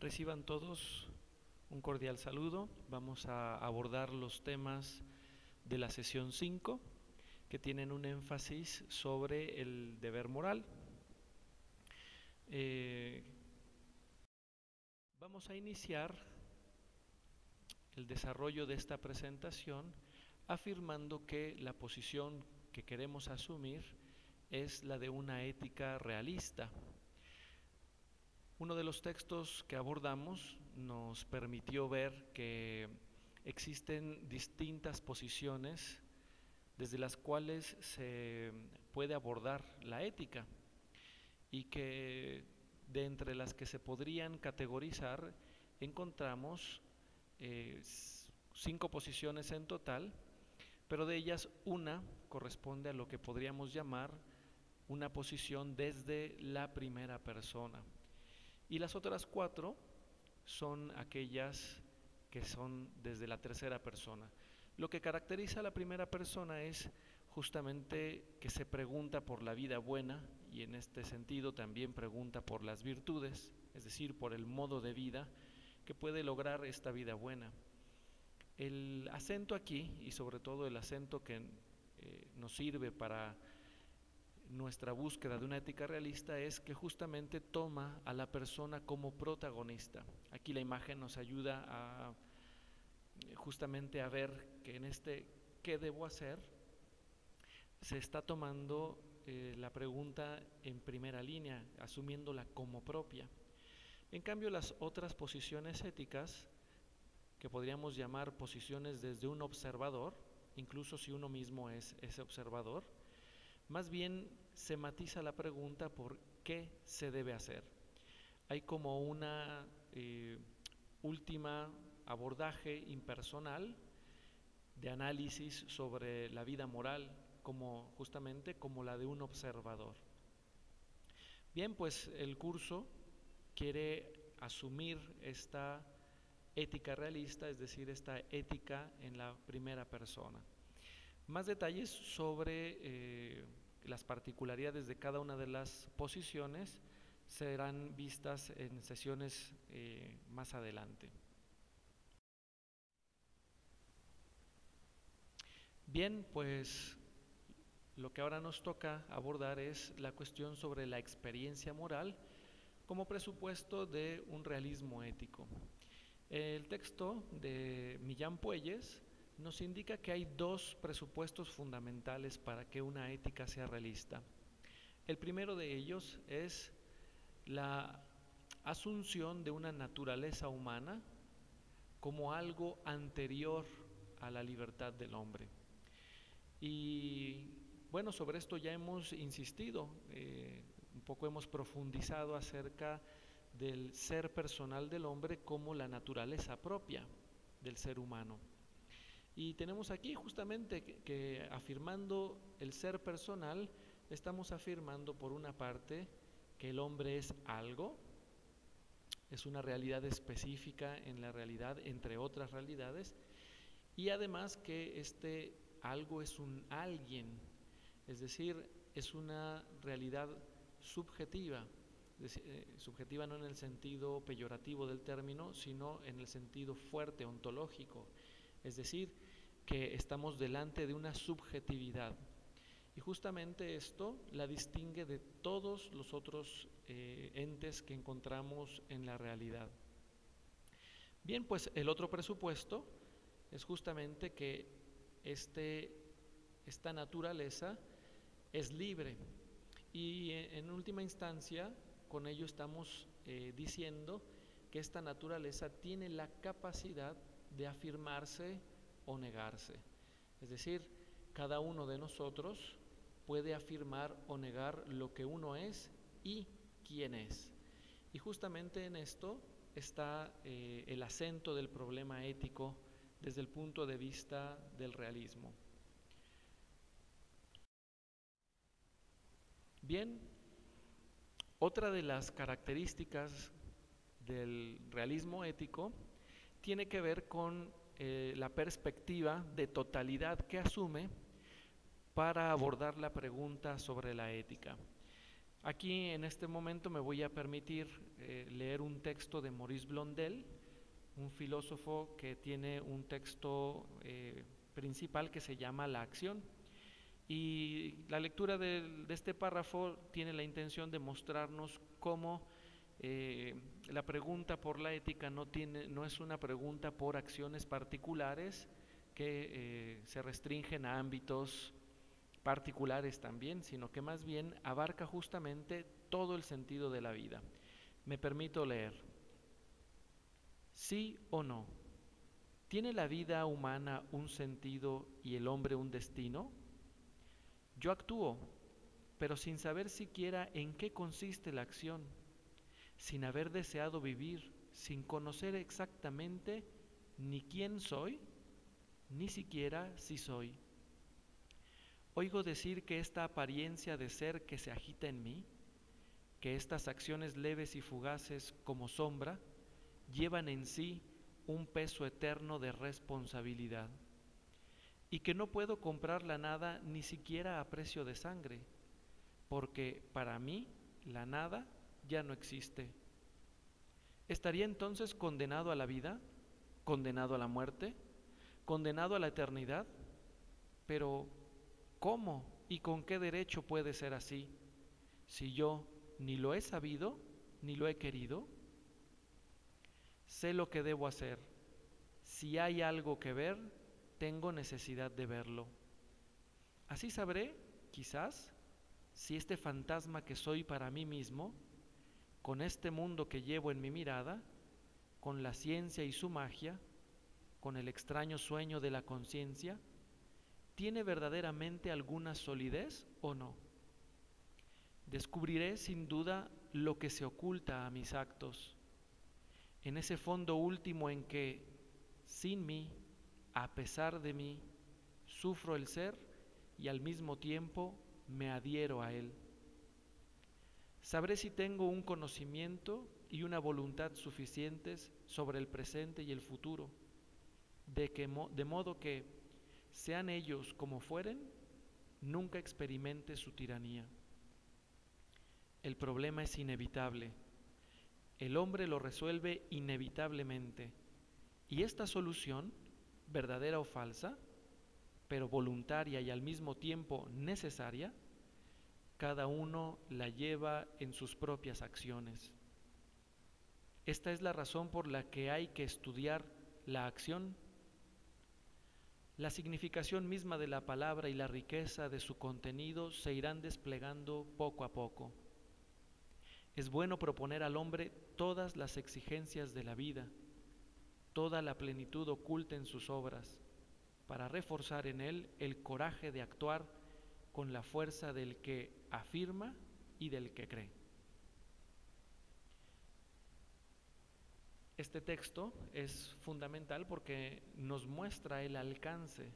Reciban todos un cordial saludo. Vamos a abordar los temas de la sesión 5 que tienen un énfasis sobre el deber moral. Vamos a iniciar el desarrollo de esta presentación afirmando que la posición que queremos asumir es la de una ética realista. Uno de los textos que abordamos nos permitió ver que existen distintas posiciones desde las cuales se puede abordar la ética y que de entre las que se podrían categorizar encontramos 5 posiciones en total, pero de ellas una corresponde a lo que podríamos llamar una posición desde la primera persona. Y las otras 4 son aquellas que son desde la tercera persona. Lo que caracteriza a la primera persona es justamente que se pregunta por la vida buena y en este sentido también pregunta por las virtudes, es decir, por el modo de vida que puede lograr esta vida buena. El acento aquí, y sobre todo el acento que nos sirve para nuestra búsqueda de una ética realista, es que justamente toma a la persona como protagonista. Aquí la imagen nos ayuda a justamente a ver que en este ¿qué debo hacer? Se está tomando la pregunta en primera línea, asumiéndola como propia. En cambio, las otras posiciones éticas, que podríamos llamar posiciones desde un observador, incluso si uno mismo es ese observador, más bien se matiza la pregunta por qué se debe hacer. Hay como una última abordaje impersonal de análisis sobre la vida moral, como justamente como la de un observador. Bien, pues el curso quiere asumir esta ética realista, es decir, esta ética en la primera persona. Más detalles sobre las particularidades de cada una de las posiciones serán vistas en sesiones más adelante. Bien, pues lo que ahora nos toca abordar es la cuestión sobre la experiencia moral como presupuesto de un realismo ético. El texto de Millán Puelles nos indica que hay 2 presupuestos fundamentales para que una ética sea realista. El primero de ellos es la asunción de una naturaleza humana como algo anterior a la libertad del hombre. Y bueno, sobre esto ya hemos insistido, un poco hemos profundizado acerca del ser personal del hombre como la naturaleza propia del ser humano. Y tenemos aquí justamente que afirmando el ser personal, estamos afirmando por una parte que el hombre es algo, es una realidad específica en la realidad, entre otras realidades, y además que este algo es un alguien, es decir, es una realidad subjetiva, subjetiva no en el sentido peyorativo del término, sino en el sentido fuerte, ontológico, es decir, que estamos delante de una subjetividad. Y justamente esto la distingue de todos los otros entes que encontramos en la realidad. Bien, pues el otro presupuesto es justamente que esta naturaleza es libre y en última instancia con ello estamos diciendo que esta naturaleza tiene la capacidad de afirmarse o negarse. Es decir, cada uno de nosotros puede afirmar o negar lo que uno es y quién es. Y justamente en esto está el acento del problema ético desde el punto de vista del realismo. Bien, otra de las características del realismo ético tiene que ver con la perspectiva de totalidad que asume para abordar la pregunta sobre la ética. Aquí en este momento me voy a permitir leer un texto de Maurice Blondel, un filósofo que tiene un texto principal que se llama La acción. Y la lectura de este párrafo tiene la intención de mostrarnos cómo la pregunta por la ética no es una pregunta por acciones particulares que se restringen a ámbitos particulares también, sino que más bien abarca justamente todo el sentido de la vida. Me permito leer. ¿Sí o no? ¿Tiene la vida humana un sentido y el hombre un destino? Yo actúo, pero sin saber siquiera en qué consiste la acción, sin haber deseado vivir, sin conocer exactamente ni quién soy, ni siquiera si soy. Oigo decir que esta apariencia de ser que se agita en mí, que estas acciones leves y fugaces como sombra, llevan en sí un peso eterno de responsabilidad, y que no puedo comprar la nada ni siquiera a precio de sangre, porque para mí la nada ya no existe. ¿Estaría entonces condenado a la vida? ¿Condenado a la muerte? ¿Condenado a la eternidad? Pero, ¿cómo y con qué derecho puede ser así, si yo ni lo he sabido ni lo he querido? Sé lo que debo hacer. Si hay algo que ver, tengo necesidad de verlo. Así sabré, quizás, si este fantasma que soy para mí mismo, con este mundo que llevo en mi mirada, con la ciencia y su magia, con el extraño sueño de la conciencia, ¿tiene verdaderamente alguna solidez o no? Descubriré sin duda lo que se oculta a mis actos, en ese fondo último en que, sin mí, a pesar de mí, sufro el ser y al mismo tiempo me adhiero a él. Sabré si tengo un conocimiento y una voluntad suficientes sobre el presente y el futuro, de modo que, sean ellos como fueren, nunca experimente su tiranía. El problema es inevitable. El hombre lo resuelve inevitablemente. Y esta solución, verdadera o falsa, pero voluntaria y al mismo tiempo necesaria, cada uno la lleva en sus propias acciones. Esta es la razón por la que hay que estudiar la acción. La significación misma de la palabra y la riqueza de su contenido se irán desplegando poco a poco. Es bueno proponer al hombre todas las exigencias de la vida, toda la plenitud oculta en sus obras, para reforzar en él el coraje de actuar con la fuerza del que afirma y del que cree. Este texto es fundamental porque nos muestra el alcance,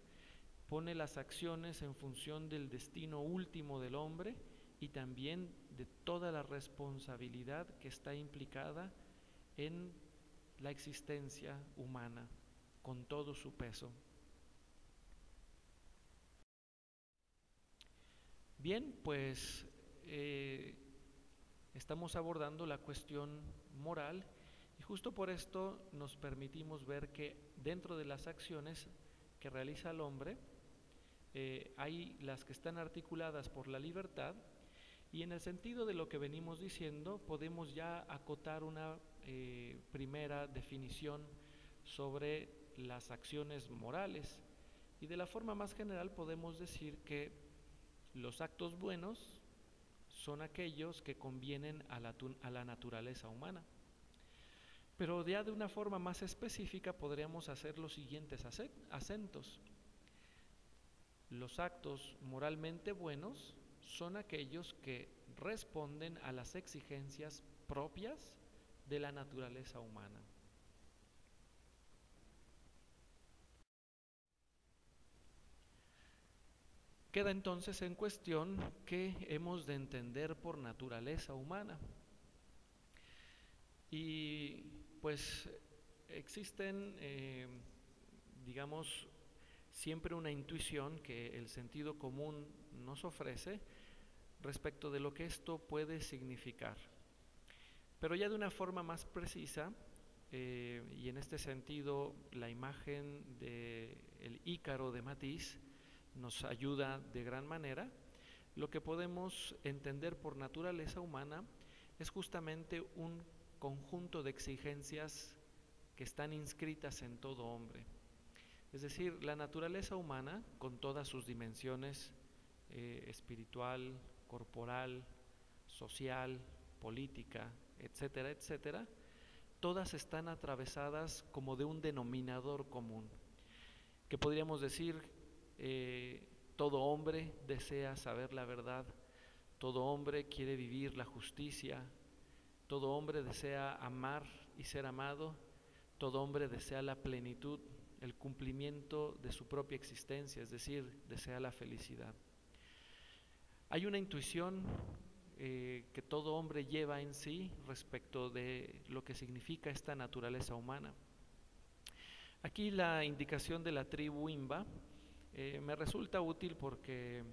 pone las acciones en función del destino último del hombre y también de toda la responsabilidad que está implicada en la existencia humana, con todo su peso. Bien, pues estamos abordando la cuestión moral y justo por esto nos permitimos ver que dentro de las acciones que realiza el hombre hay las que están articuladas por la libertad, y en el sentido de lo que venimos diciendo podemos ya acotar una primera definición sobre las acciones morales, y de la forma más general podemos decir que los actos buenos son aquellos que convienen a la naturaleza humana. Pero ya de una forma más específica podríamos hacer los siguientes acentos. Los actos moralmente buenos son aquellos que responden a las exigencias propias de la naturaleza humana. Queda entonces en cuestión qué hemos de entender por naturaleza humana. Y pues existen, digamos, siempre una intuición que el sentido común nos ofrece respecto de lo que esto puede significar. Pero ya de una forma más precisa, y en este sentido la imagen del Ícaro de Matisse nos ayuda de gran manera. Lo que podemos entender por naturaleza humana es justamente un conjunto de exigencias que están inscritas en todo hombre. Es decir, la naturaleza humana, con todas sus dimensiones, espiritual, corporal, social, política, etcétera, etcétera, todas están atravesadas como de un denominador común, que podríamos decir, todo hombre desea saber la verdad, todo hombre quiere vivir la justicia, todo hombre desea amar y ser amado, todo hombre desea la plenitud, el cumplimiento de su propia existencia, es decir, desea la felicidad. Hay una intuición que todo hombre lleva en sí respecto de lo que significa esta naturaleza humana. Aquí la indicación de la tribu Imba me resulta útil porque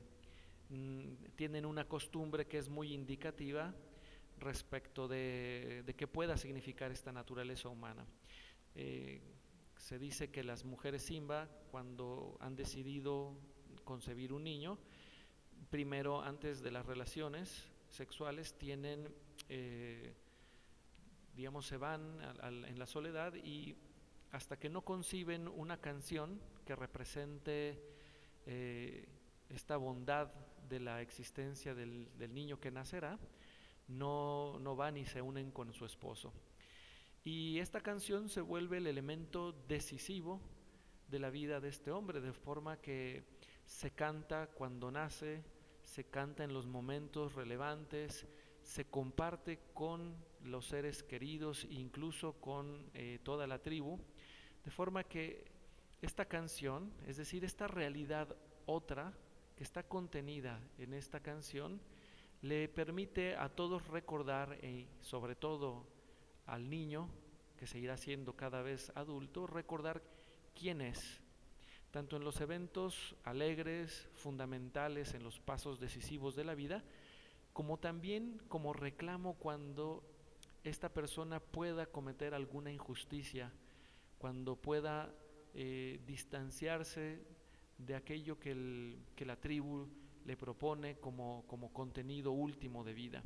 tienen una costumbre que es muy indicativa respecto de qué pueda significar esta naturaleza humana. Se dice que las mujeres Imba, cuando han decidido concebir un niño, primero, antes de las relaciones sexuales, tienen, se van en la soledad, y hasta que no conciben una canción que represente esta bondad de la existencia del niño que nacerá, no van y se unen con su esposo. Y esta canción se vuelve el elemento decisivo de la vida de este hombre, de forma que se canta cuando nace, se canta en los momentos relevantes, se comparte con los seres queridos, incluso con toda la tribu, de forma que esta canción, es decir, esta realidad otra que está contenida en esta canción, le permite a todos recordar, y sobre todo al niño, que se irá siendo cada vez adulto, recordar quién es, tanto en los eventos alegres, fundamentales, en los pasos decisivos de la vida, como también como reclamo cuando esta persona pueda cometer alguna injusticia, cuando pueda distanciarse de aquello que la tribu le propone como contenido último de vida.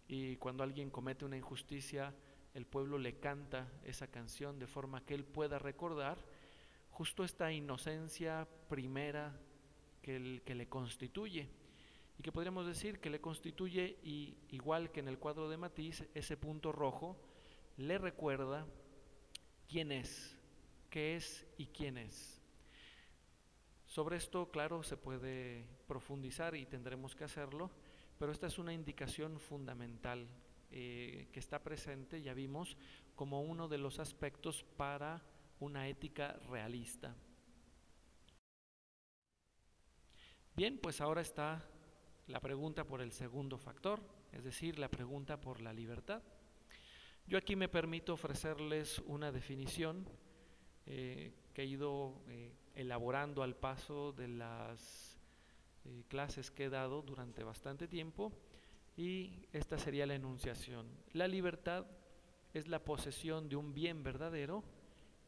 Y cuando alguien comete una injusticia, el pueblo le canta esa canción de forma que él pueda recordar justo esta inocencia primera que le constituye, y que podríamos decir que le constituye, y igual que en el cuadro de Matisse, ese punto rojo le recuerda quién es, qué es y quién es. Sobre esto, claro, se puede profundizar y tendremos que hacerlo, pero esta es una indicación fundamental que está presente, ya vimos, como uno de los aspectos para una ética realista. Bien, pues ahora está la pregunta por el segundo factor, es decir, la pregunta por la libertad. Yo aquí me permito ofrecerles una definición que he ido elaborando al paso de las clases que he dado durante bastante tiempo, y esta sería la enunciación. La libertad es la posesión de un bien verdadero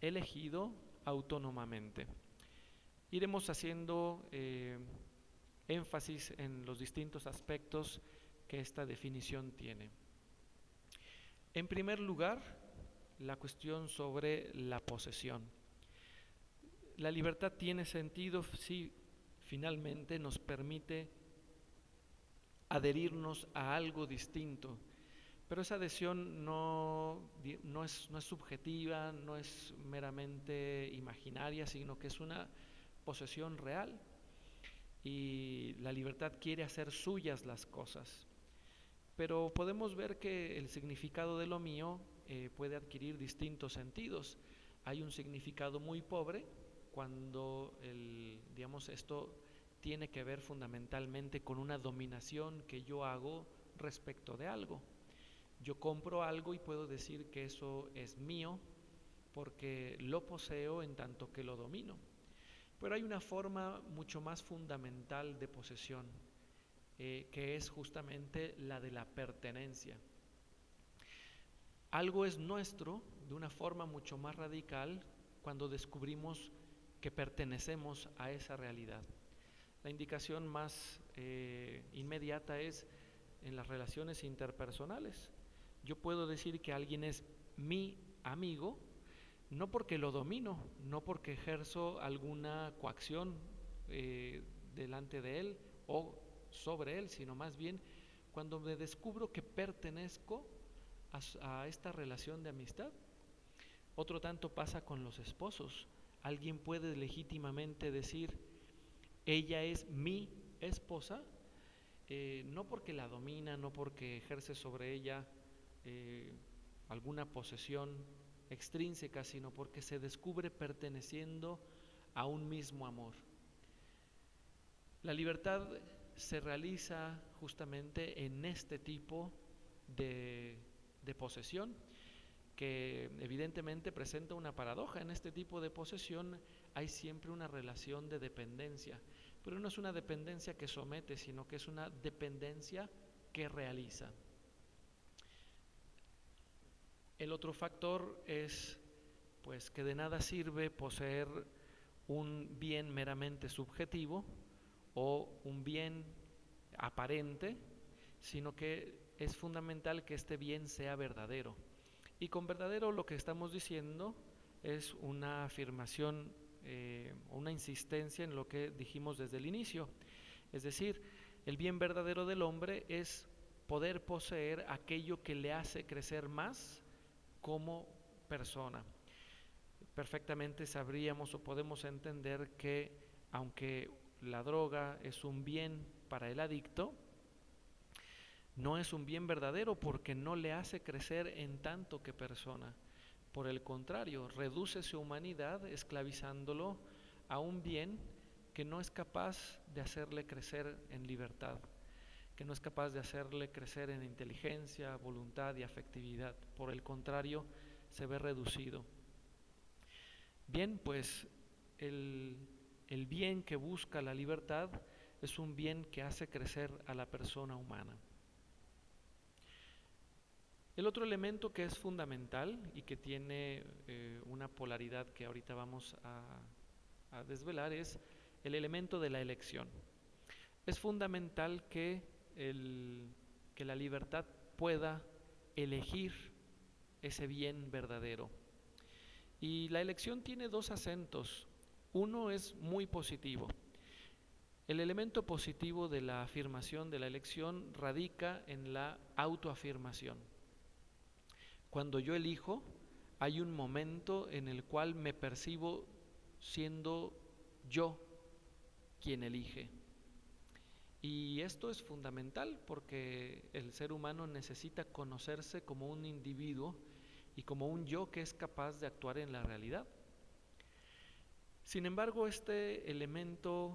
elegido autónomamente. Iremos haciendo énfasis en los distintos aspectos que esta definición tiene. En primer lugar, la cuestión sobre la posesión. La libertad tiene sentido si finalmente nos permite adherirnos a algo distinto, pero esa adhesión no es subjetiva, no es meramente imaginaria, sino que es una posesión real, y la libertad quiere hacer suyas las cosas. Pero podemos ver que el significado de lo mío puede adquirir distintos sentidos. Hay un significado muy pobre cuando esto tiene que ver fundamentalmente con una dominación que yo hago respecto de algo. Yo compro algo y puedo decir que eso es mío porque lo poseo en tanto que lo domino. Pero hay una forma mucho más fundamental de posesión, que es justamente la de la pertenencia. Algo es nuestro de una forma mucho más radical cuando descubrimos que pertenecemos a esa realidad. La indicación más inmediata es en las relaciones interpersonales. Yo puedo decir que alguien es mi amigo, no porque lo domino, no porque ejerzo alguna coacción delante de él o sobre él, sino más bien cuando me descubro que pertenezco a esta relación de amistad. Otro tanto pasa con los esposos. Alguien puede legítimamente decir, ella es mi esposa, no porque la domina, no porque ejerce sobre ella alguna posesión extrínseca, sino porque se descubre perteneciendo a un mismo amor. La libertad se realiza justamente en este tipo de posesión, que evidentemente presenta una paradoja. En este tipo de posesión hay siempre una relación de dependencia, pero no es una dependencia que somete, sino que es una dependencia que realiza. El otro factor es pues que de nada sirve poseer un bien meramente subjetivo o un bien aparente, sino que es fundamental que este bien sea verdadero. Y con verdadero lo que estamos diciendo es una afirmación o una insistencia en lo que dijimos desde el inicio. Es decir, el bien verdadero del hombre es poder poseer aquello que le hace crecer más como persona. Perfectamente sabríamos o podemos entender que aunque la droga es un bien para el adicto, no es un bien verdadero porque no le hace crecer en tanto que persona. Por el contrario, reduce su humanidad esclavizándolo a un bien que no es capaz de hacerle crecer en libertad, que no es capaz de hacerle crecer en inteligencia, voluntad y afectividad. Por el contrario, se ve reducido. Bien, pues el bien que busca la libertad es un bien que hace crecer a la persona humana. El otro elemento que es fundamental y que tiene una polaridad que ahorita vamos a desvelar es el elemento de la elección. Es fundamental que la libertad pueda elegir ese bien verdadero. Y la elección tiene dos acentos. Uno es muy positivo. El elemento positivo de la afirmación de la elección radica en la autoafirmación. Cuando yo elijo, hay un momento en el cual me percibo siendo yo quien elige. Y esto es fundamental porque el ser humano necesita conocerse como un individuo y como un yo que es capaz de actuar en la realidad. Sin embargo, este elemento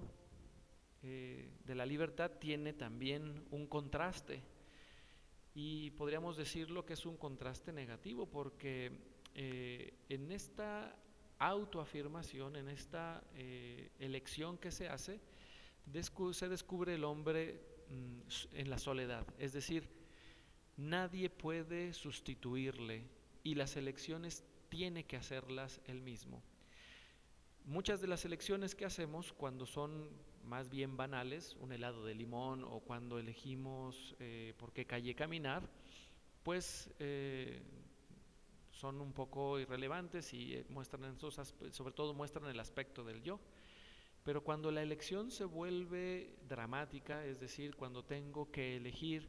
de la libertad tiene también un contraste. Y podríamos decirlo que es un contraste negativo porque en esta autoafirmación, en esta elección que se hace, se descubre el hombre en la soledad. Es decir, nadie puede sustituirle y las elecciones tiene que hacerlas él mismo. Muchas de las elecciones que hacemos cuando son más bien banales, un helado de limón o cuando elegimos por qué calle caminar, pues son un poco irrelevantes y muestran sobre todo muestran el aspecto del yo. Pero cuando la elección se vuelve dramática, es decir, cuando tengo que elegir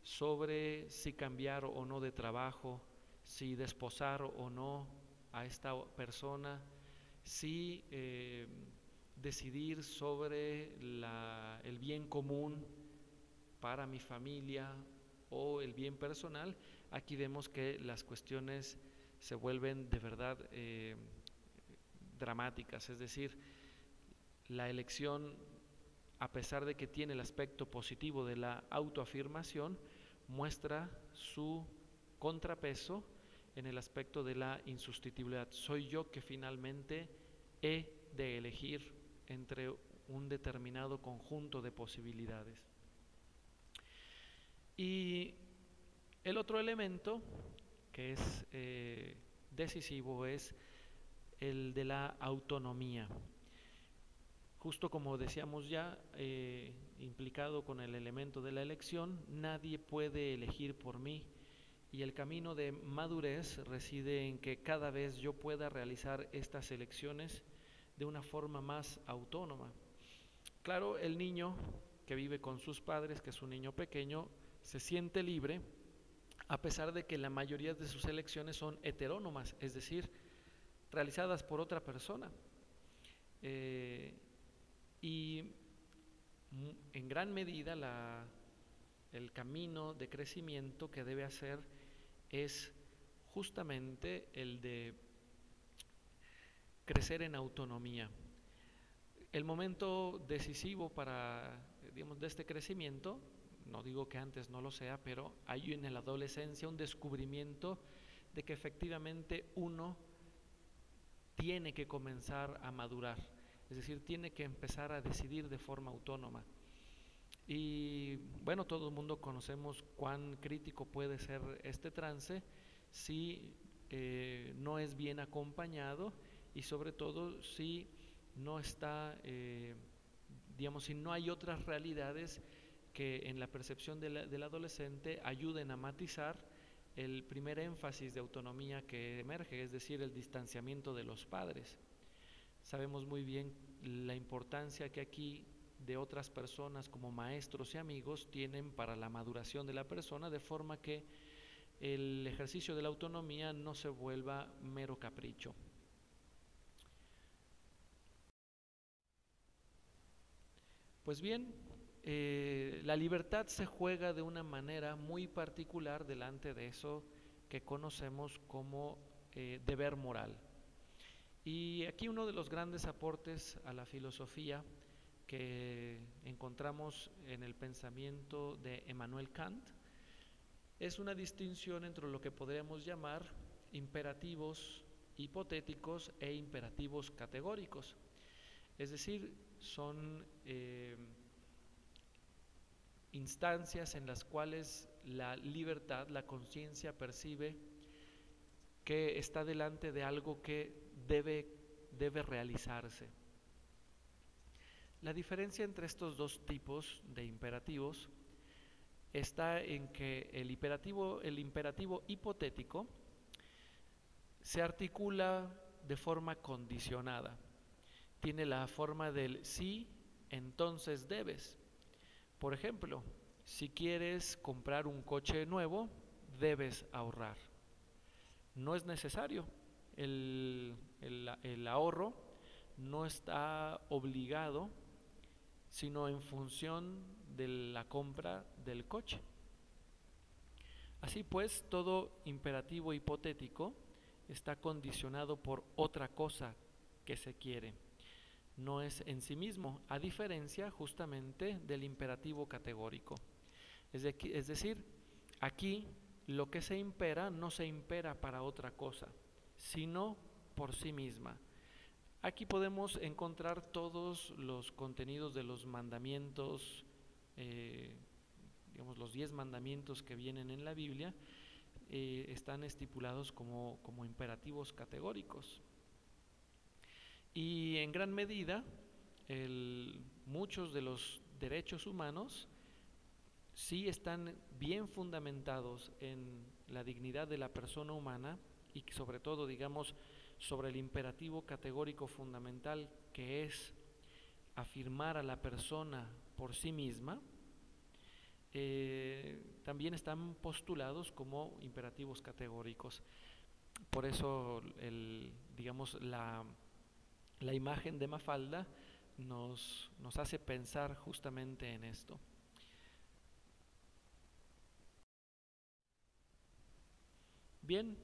sobre si cambiar o no de trabajo, si desposar o no a esta persona, si decidir sobre el bien común para mi familia o el bien personal, aquí vemos que las cuestiones se vuelven de verdad dramáticas. Es decir, la elección, a pesar de que tiene el aspecto positivo de la autoafirmación, muestra su contrapeso en el aspecto de la insustituibilidad. Soy yo que finalmente he de elegir entre un determinado conjunto de posibilidades. Y el otro elemento que es decisivo es el de la autonomía. Justo como decíamos ya, implicado con el elemento de la elección, nadie puede elegir por mí, y el camino de madurez reside en que cada vez yo pueda realizar estas elecciones de una forma más autónoma. Claro, el niño que vive con sus padres, que es un niño pequeño, se siente libre a pesar de que la mayoría de sus elecciones son heterónomas, es decir, realizadas por otra persona. Y en gran medida el camino de crecimiento que debe hacer es justamente el de crecer en autonomía. El momento decisivo para, digamos, de este crecimiento, no digo que antes no lo sea, pero hay en la adolescencia un descubrimiento de que efectivamente uno tiene que comenzar a madurar, es decir, tiene que empezar a decidir de forma autónoma. Y bueno, todo el mundo conocemos cuán crítico puede ser este trance si no es bien acompañado, y sobre todo si no está, digamos, si no hay otras realidades que en la percepción del adolescente ayuden a matizar el primer énfasis de autonomía que emerge, es decir, el distanciamiento de los padres. Sabemos muy bien la importancia que aquí de otras personas como maestros y amigos tienen para la maduración de la persona, de forma que el ejercicio de la autonomía no se vuelva mero capricho. Pues bien, la libertad se juega de una manera muy particular delante de eso que conocemos como deber moral. Y aquí uno de los grandes aportes a la filosofía que encontramos en el pensamiento de Emmanuel Kant es una distinción entre lo que podríamos llamar imperativos hipotéticos e imperativos categóricos. Es decir, son instancias en las cuales la libertad, la conciencia percibe que está delante de algo que debe realizarse. La diferencia entre estos dos tipos de imperativos está en que el imperativo hipotético se articula de forma condicionada. Tiene la forma del sí, entonces debes. Por ejemplo, si quieres comprar un coche nuevo, debes ahorrar. No es necesario. El ahorro no está obligado, sino en función de la compra del coche. Así pues, todo imperativo hipotético está condicionado por otra cosa que se quiere. No es en sí mismo, a diferencia justamente del imperativo categórico. Es decir, aquí lo que se impera no se impera para otra cosa, sino por sí misma. Aquí podemos encontrar todos los contenidos de los mandamientos, digamos los 10 mandamientos que vienen en la Biblia, están estipulados como imperativos categóricos. Y en gran medida, muchos de los derechos humanos sí están bien fundamentados en la dignidad de la persona humana, y sobre todo, digamos, sobre el imperativo categórico fundamental que es afirmar a la persona por sí misma. También están postulados como imperativos categóricos. Por eso, digamos, la imagen de Mafalda nos hace pensar justamente en esto. Bien,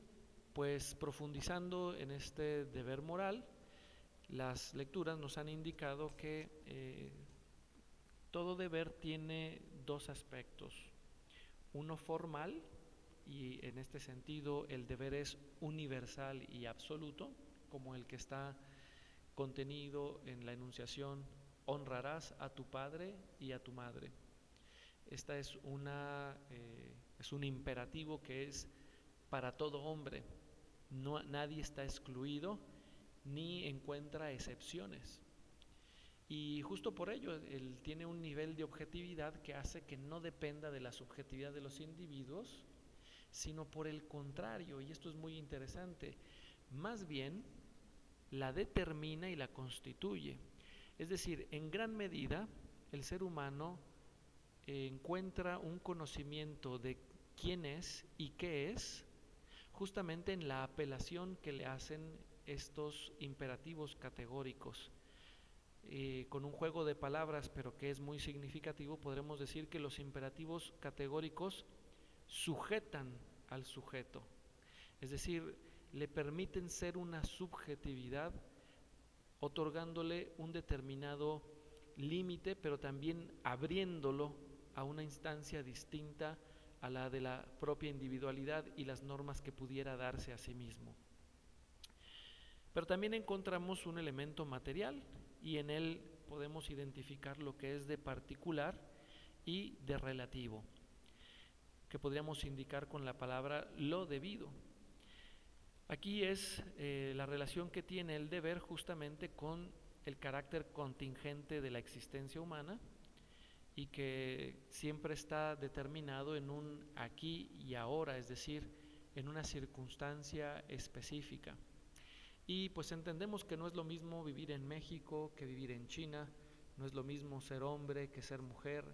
pues profundizando en este deber moral, las lecturas nos han indicado que todo deber tiene dos aspectos. Uno formal, y en este sentido el deber es universal y absoluto, como el que está contenido en la enunciación: honrarás a tu padre y a tu madre. Esta es un imperativo que es para todo hombre. Nadie está excluido ni encuentra excepciones. Y justo por ello, él tiene un nivel de objetividad que hace que no dependa de la subjetividad de los individuos, sino por el contrario, y esto es muy interesante, más bien la determina y la constituye. Es decir, en gran medida, el ser humano encuentra un conocimiento de quién es y qué es, justamente en la apelación que le hacen estos imperativos categóricos. Con un juego de palabras, pero que es muy significativo, podremos decir que los imperativos categóricos sujetan al sujeto, es decir, le permiten ser una subjetividad, otorgándole un determinado límite, pero también abriéndolo a una instancia distinta a la de la propia individualidad y las normas que pudiera darse a sí mismo. Pero también encontramos un elemento material y en él podemos identificar lo que es de particular y de relativo, que podríamos indicar con la palabra lo debido. Aquí es la relación que tiene el deber justamente con el carácter contingente de la existencia humana y que siempre está determinado en un aquí y ahora, es decir, en una circunstancia específica. Y pues entendemos que no es lo mismo vivir en México que vivir en China, no es lo mismo ser hombre que ser mujer,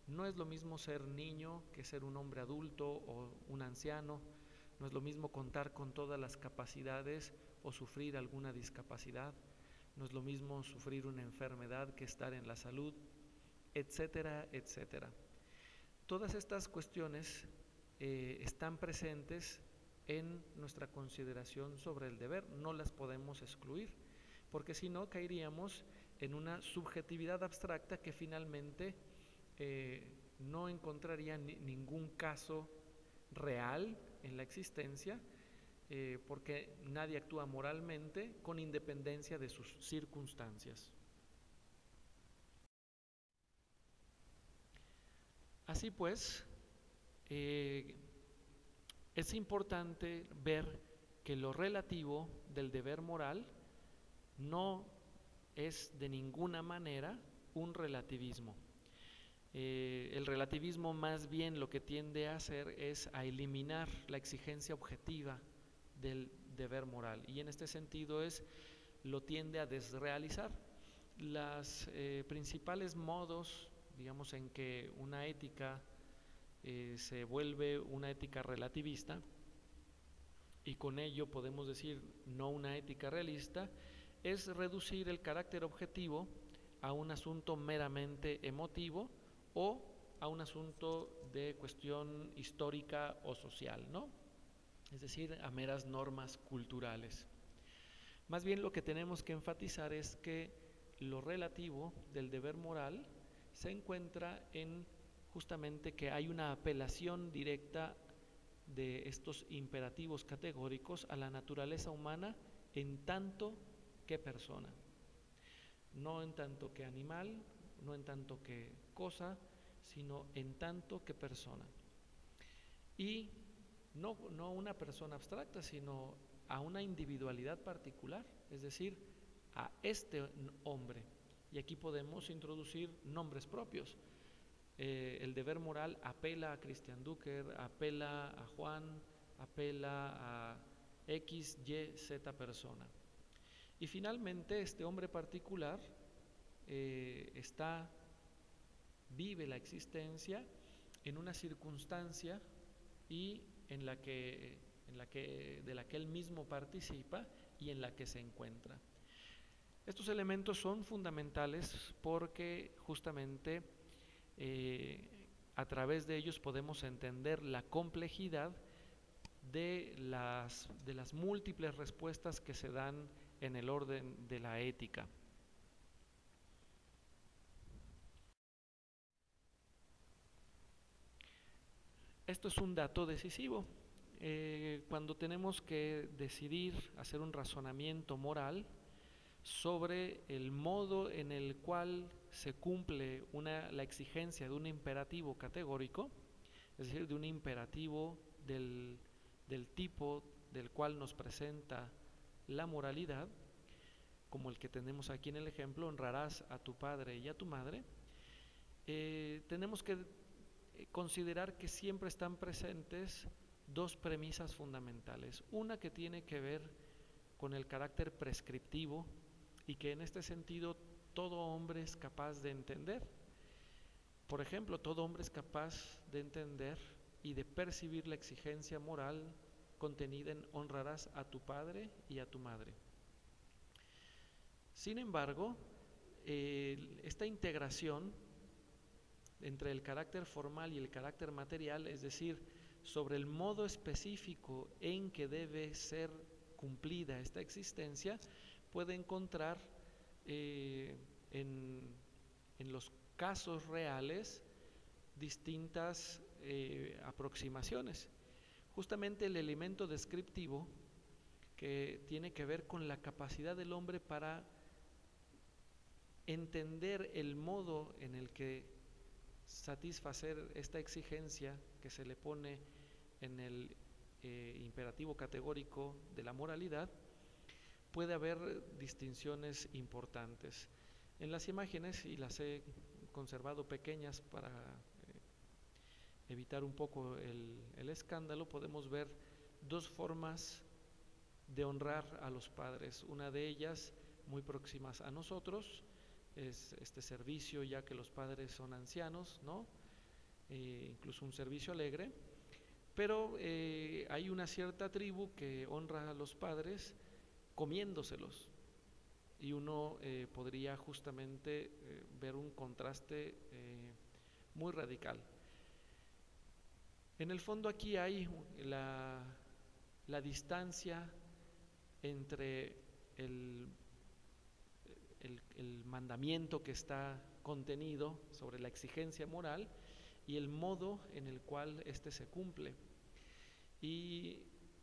no es lo mismo ser niño que ser un hombre adulto o un anciano, no es lo mismo contar con todas las capacidades o sufrir alguna discapacidad, no es lo mismo sufrir una enfermedad que estar en la salud, etcétera, etcétera. Todas estas cuestiones están presentes en nuestra consideración sobre el deber, no las podemos excluir, porque si no caeríamos en una subjetividad abstracta que finalmente no encontraría ningún caso real en la existencia, porque nadie actúa moralmente con independencia de sus circunstancias. Así pues, es importante ver que lo relativo del deber moral no es de ninguna manera un relativismo. El relativismo más bien lo que tiende a hacer es a eliminar la exigencia objetiva del deber moral y en este sentido lo tiende a desrealizar. Los principales modos, digamos, en que una ética se vuelve una ética relativista y con ello podemos decir no una ética realista, es reducir el carácter objetivo a un asunto meramente emotivo o a un asunto de cuestión histórica o social, ¿no? Es decir, a meras normas culturales. Más bien lo que tenemos que enfatizar es que lo relativo del deber moral se encuentra en justamente que hay una apelación directa de estos imperativos categóricos a la naturaleza humana en tanto que persona, no en tanto que animal, no en tanto que cosa, sino en tanto que persona. Y no una persona abstracta, sino a una individualidad particular, es decir, a este hombre. Y aquí podemos introducir nombres propios. El deber moral apela a Christian Ducker, apela a Juan, apela a X, Y, Z persona. Y finalmente este hombre particular vive la existencia en una circunstancia y de la que él mismo participa y en la que se encuentra. Estos elementos son fundamentales porque justamente a través de ellos podemos entender la complejidad de las múltiples respuestas que se dan en el orden de la ética. Esto es un dato decisivo. Cuando tenemos que decidir, hacer un razonamiento moral, sobre el modo en el cual se cumple la exigencia de un imperativo categórico, es decir, de un imperativo del tipo del cual nos presenta la moralidad, como el que tenemos aquí en el ejemplo: honrarás a tu padre y a tu madre. Tenemos que considerar que siempre están presentes dos premisas fundamentales. Una que tiene que ver con el carácter prescriptivo y que en este sentido todo hombre es capaz de entender. Por ejemplo, todo hombre es capaz de entender y de percibir la exigencia moral contenida en honrarás a tu padre y a tu madre. Sin embargo, esta integración entre el carácter formal y el carácter material, es decir, sobre el modo específico en que debe ser cumplida esta existencia, puede encontrar en los casos reales distintas aproximaciones. Justamente el elemento descriptivo, que tiene que ver con la capacidad del hombre para entender el modo en el que satisfacer esta exigencia que se le pone en el imperativo categórico de la moralidad, puede haber distinciones importantes. En las imágenes, y las he conservado pequeñas para evitar un poco el escándalo, podemos ver dos formas de honrar a los padres. Una de ellas, muy próximas a nosotros, es este servicio, ya que los padres son ancianos, ¿no? Incluso un servicio alegre. Pero hay una cierta tribu que honra a los padres comiéndoselos, y uno podría justamente ver un contraste muy radical. En el fondo aquí hay la distancia entre el mandamiento que está contenido sobre la exigencia moral y el modo en el cual éste se cumple. Y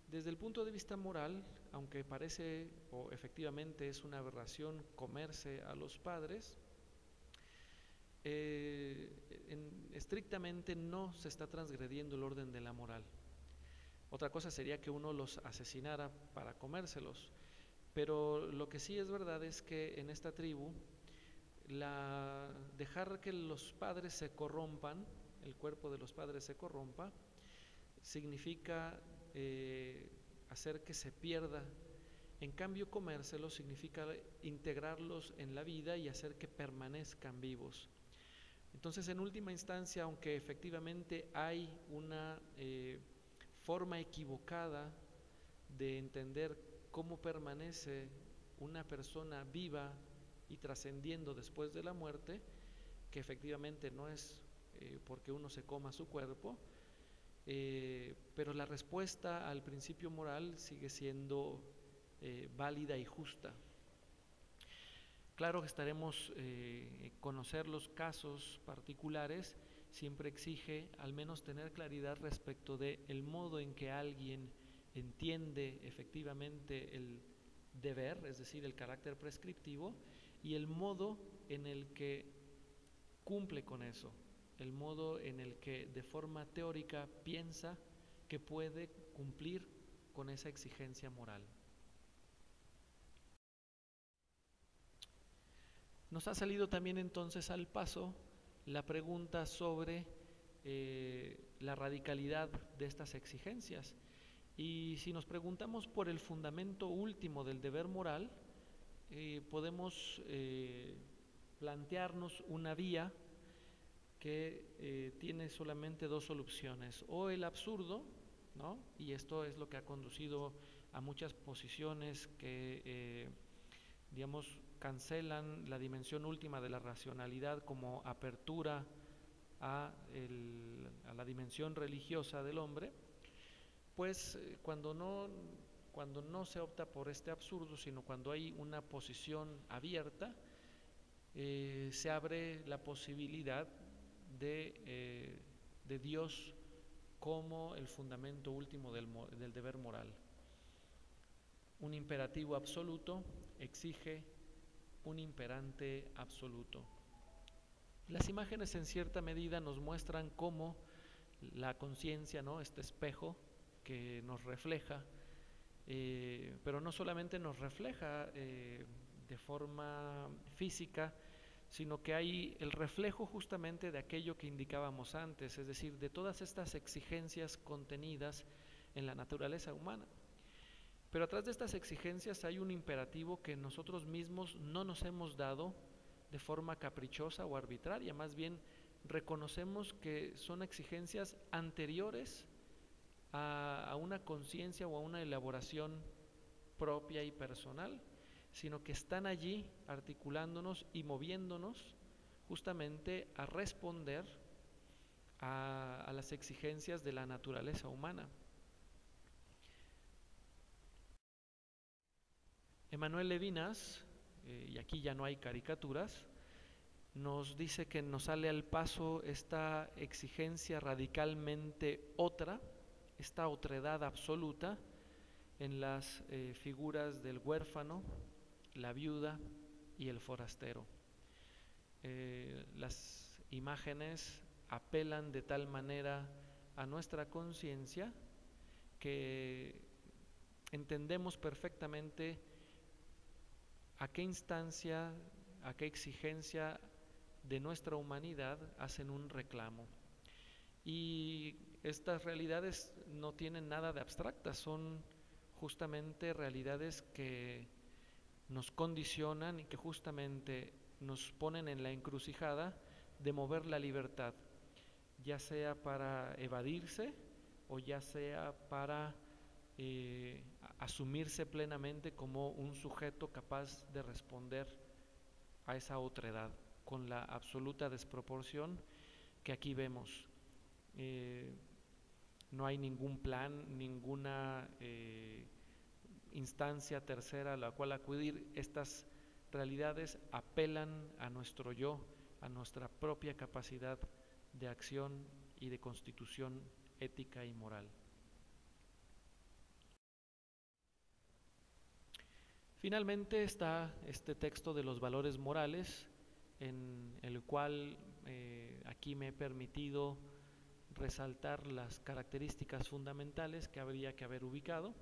desde el punto de vista moral, aunque parece o efectivamente es una aberración comerse a los padres, estrictamente no se está transgrediendo el orden de la moral. Otra cosa sería que uno los asesinara para comérselos, pero lo que sí es verdad es que en esta tribu, dejar que los padres se corrompan, el cuerpo de los padres se corrompa, significa hacer que se pierda. En cambio, comérselos significa integrarlos en la vida y hacer que permanezcan vivos. Entonces, en última instancia, aunque efectivamente hay una forma equivocada de entender cómo permanece una persona viva y trascendiendo después de la muerte, que efectivamente no es porque uno se coma su cuerpo, pero la respuesta al principio moral sigue siendo válida y justa. Claro que estaremos conocer los casos particulares, siempre exige al menos tener claridad respecto de el modo en que alguien entiende efectivamente el deber, es decir, el carácter prescriptivo, y el modo en el que cumple con eso, el modo en el que de forma teórica piensa que puede cumplir con esa exigencia moral. Nos ha salido también entonces al paso la pregunta sobre la radicalidad de estas exigencias. Y si nos preguntamos por el fundamento último del deber moral, podemos plantearnos una vía que tiene solamente dos soluciones: o el absurdo, ¿no? Y esto es lo que ha conducido a muchas posiciones que, digamos, cancelan la dimensión última de la racionalidad como apertura a la dimensión religiosa del hombre. Pues cuando no se opta por este absurdo, sino cuando hay una posición abierta, se abre la posibilidad de Dios como el fundamento último del deber moral. Un imperativo absoluto exige un imperante absoluto. Las imágenes en cierta medida nos muestran cómo la conciencia, ¿no?, este espejo que nos refleja, pero no solamente nos refleja de forma física, sino que hay el reflejo justamente de aquello que indicábamos antes, es decir, de todas estas exigencias contenidas en la naturaleza humana. Pero atrás de estas exigencias hay un imperativo que nosotros mismos no nos hemos dado de forma caprichosa o arbitraria, más bien reconocemos que son exigencias anteriores a una conciencia o a una elaboración propia y personal, sino que están allí articulándonos y moviéndonos justamente a responder a las exigencias de la naturaleza humana. Emmanuel Levinas, y aquí ya no hay caricaturas, nos dice que nos sale al paso esta exigencia radicalmente otra, esta otredad absoluta en las figuras del huérfano, la viuda y el forastero. Las imágenes apelan de tal manera a nuestra conciencia que entendemos perfectamente a qué instancia, a qué exigencia de nuestra humanidad hacen un reclamo. Y estas realidades no tienen nada de abstractas, son justamente realidades que nos condicionan y que justamente nos ponen en la encrucijada de mover la libertad, ya sea para evadirse o ya sea para asumirse plenamente como un sujeto capaz de responder a esa otredad con la absoluta desproporción que aquí vemos. No hay ningún plan, ninguna instancia tercera a la cual acudir. Estas realidades apelan a nuestro yo, a nuestra propia capacidad de acción y de constitución ética y moral. Finalmente está este texto de los valores morales, en el cual aquí me he permitido resaltar las características fundamentales que habría que haber ubicado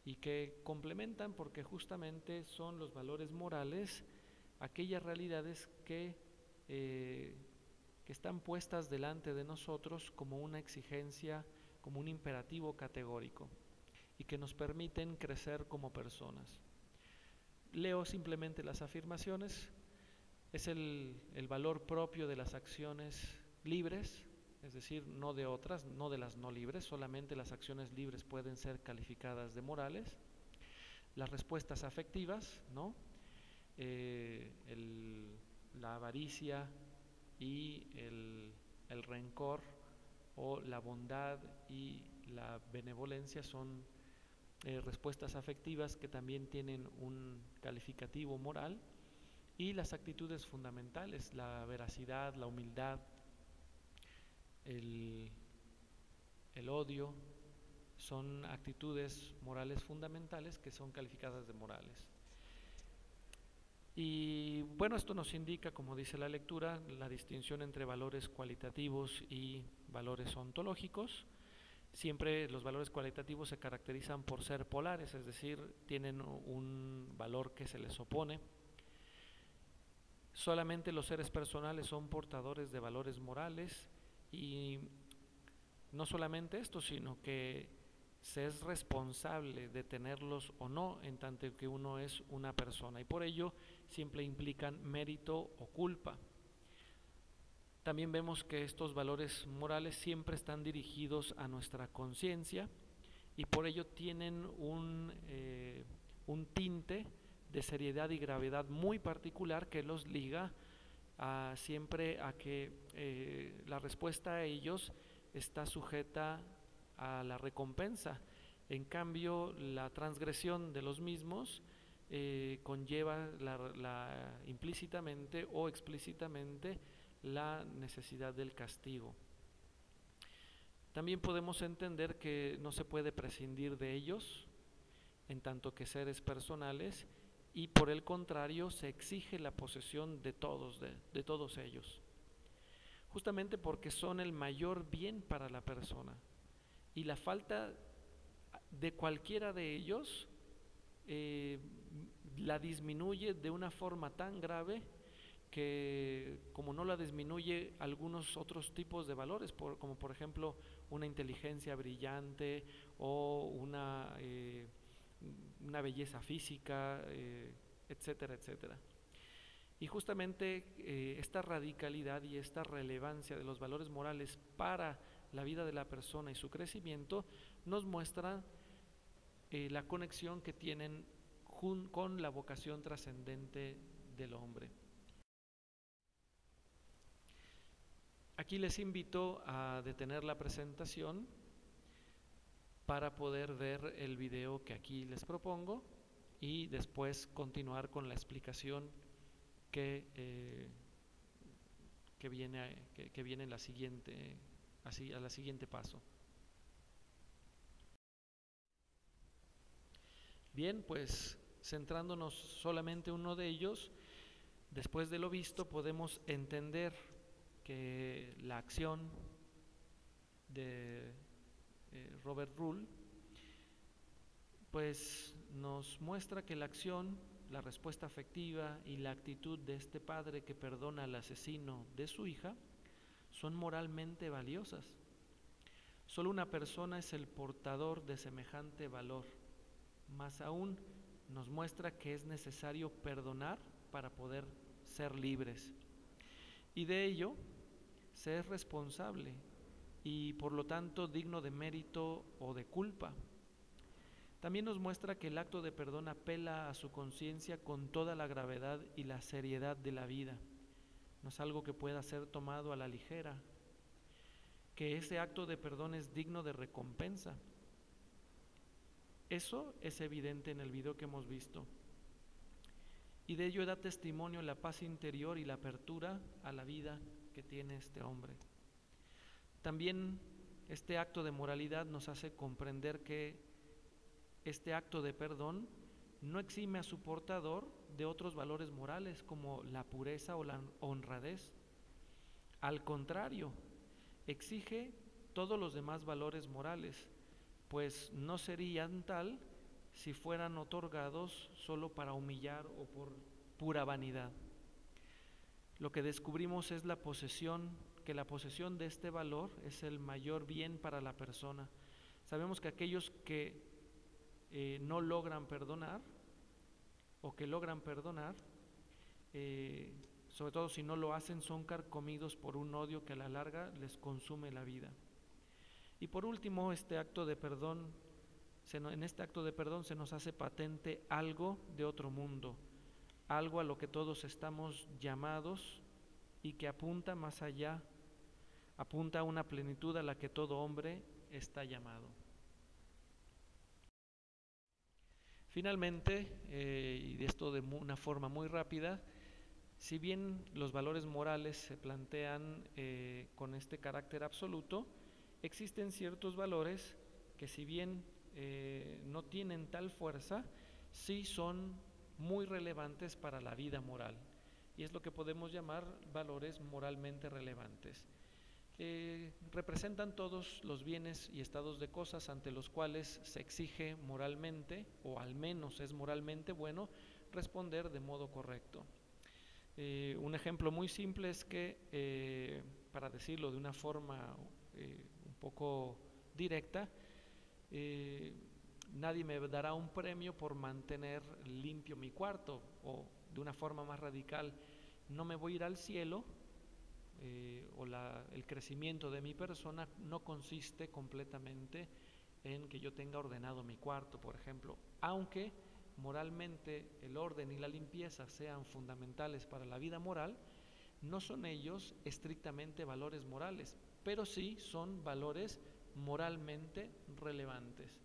y que complementan, porque justamente son los valores morales aquellas realidades que están puestas delante de nosotros como una exigencia, como un imperativo categórico y que nos permiten crecer como personas. Leo simplemente las afirmaciones. Es el valor propio de las acciones libres, es decir, no de otras, no de las no libres, solamente las acciones libres pueden ser calificadas de morales. Las respuestas afectivas, ¿no? La avaricia y el rencor, o la bondad y la benevolencia son respuestas afectivas que también tienen un calificativo moral. Y las actitudes fundamentales, la veracidad, la humildad, el odio, son actitudes morales fundamentales que son calificadas de morales. Y bueno, esto nos indica, como dice la lectura, la distinción entre valores cualitativos y valores ontológicos. Siempre los valores cualitativos se caracterizan por ser polares, es decir, tienen un valor que se les opone. Solamente los seres personales son portadores de valores morales, y no solamente esto, sino que se es responsable de tenerlos o no en tanto que uno es una persona, y por ello siempre implican mérito o culpa. También vemos que estos valores morales siempre están dirigidos a nuestra conciencia y por ello tienen un tinte de seriedad y gravedad muy particular que los liga siempre a que la respuesta a ellos está sujeta a la recompensa. En cambio, la transgresión de los mismos conlleva implícitamente o explícitamente la necesidad del castigo. También podemos entender que no se puede prescindir de ellos en tanto que seres personales, y por el contrario se exige la posesión de todos ellos, justamente porque son el mayor bien para la persona, y la falta de cualquiera de ellos la disminuye de una forma tan grave que, como no la disminuye algunos otros tipos de valores, como por ejemplo una inteligencia brillante o una belleza física, etcétera, etcétera. Y justamente esta radicalidad y esta relevancia de los valores morales para la vida de la persona y su crecimiento nos muestra la conexión que tienen con la vocación trascendente del hombre. Aquí les invito a detener la presentación para poder ver el video que aquí les propongo y después continuar con la explicación que viene en la siguiente, a la siguiente paso. Bien, pues centrándonos solamente en uno de ellos, después de lo visto podemos entender que la acción de Robert Rull pues nos muestra que la acción, la respuesta afectiva y la actitud de este padre que perdona al asesino de su hija son moralmente valiosas. Solo una persona es el portador de semejante valor. Más aún, nos muestra que es necesario perdonar para poder ser libres. Y de ello se es responsable y por lo tanto digno de mérito o de culpa. También nos muestra que el acto de perdón apela a su conciencia con toda la gravedad y la seriedad de la vida. No es algo que pueda ser tomado a la ligera, que ese acto de perdón es digno de recompensa. Eso es evidente en el video que hemos visto. Y de ello da testimonio la paz interior y la apertura a la vida que tiene este hombre. También este acto de moralidad nos hace comprender que este acto de perdón no exime a su portador de otros valores morales como la pureza o la honradez. Al contrario, exige todos los demás valores morales, pues no serían tal si fueran otorgados solo para humillar o por pura vanidad. Lo que descubrimos es que la posesión de este valor es el mayor bien para la persona. Sabemos que aquellos que no logran perdonar o que logran perdonar, sobre todo si no lo hacen, son carcomidos por un odio que a la larga les consume la vida. Y por último, en este acto de perdón se nos hace patente algo de otro mundo, algo a lo que todos estamos llamados y que apunta más allá, apunta a una plenitud a la que todo hombre está llamado. Finalmente, y de esto de una forma muy rápida, si bien los valores morales se plantean con este carácter absoluto, existen ciertos valores que, si bien no tienen tal fuerza, sí son muy relevantes para la vida moral, y es lo que podemos llamar valores moralmente relevantes. Representan todos los bienes y estados de cosas ante los cuales se exige moralmente, o al menos es moralmente bueno, responder de modo correcto. Un ejemplo muy simple es que, para decirlo de una forma un poco directa, nadie me dará un premio por mantener limpio mi cuarto, o de una forma más radical, no me voy a ir al cielo, el crecimiento de mi persona no consiste completamente en que yo tenga ordenado mi cuarto, por ejemplo, aunque moralmente el orden y la limpieza sean fundamentales para la vida moral, no son ellos estrictamente valores morales, pero sí son valores moralmente relevantes.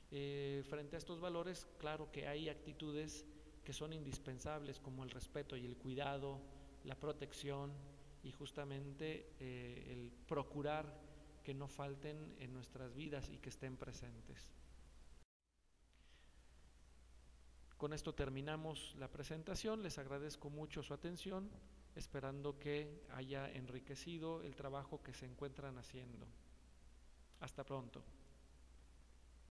Frente a estos valores, claro que hay actitudes que son indispensables, como el respeto y el cuidado, la protección y justamente el procurar que no falten en nuestras vidas y que estén presentes. Con esto terminamos la presentación, les agradezco mucho su atención, esperando que haya enriquecido el trabajo que se encuentran haciendo. Hasta pronto.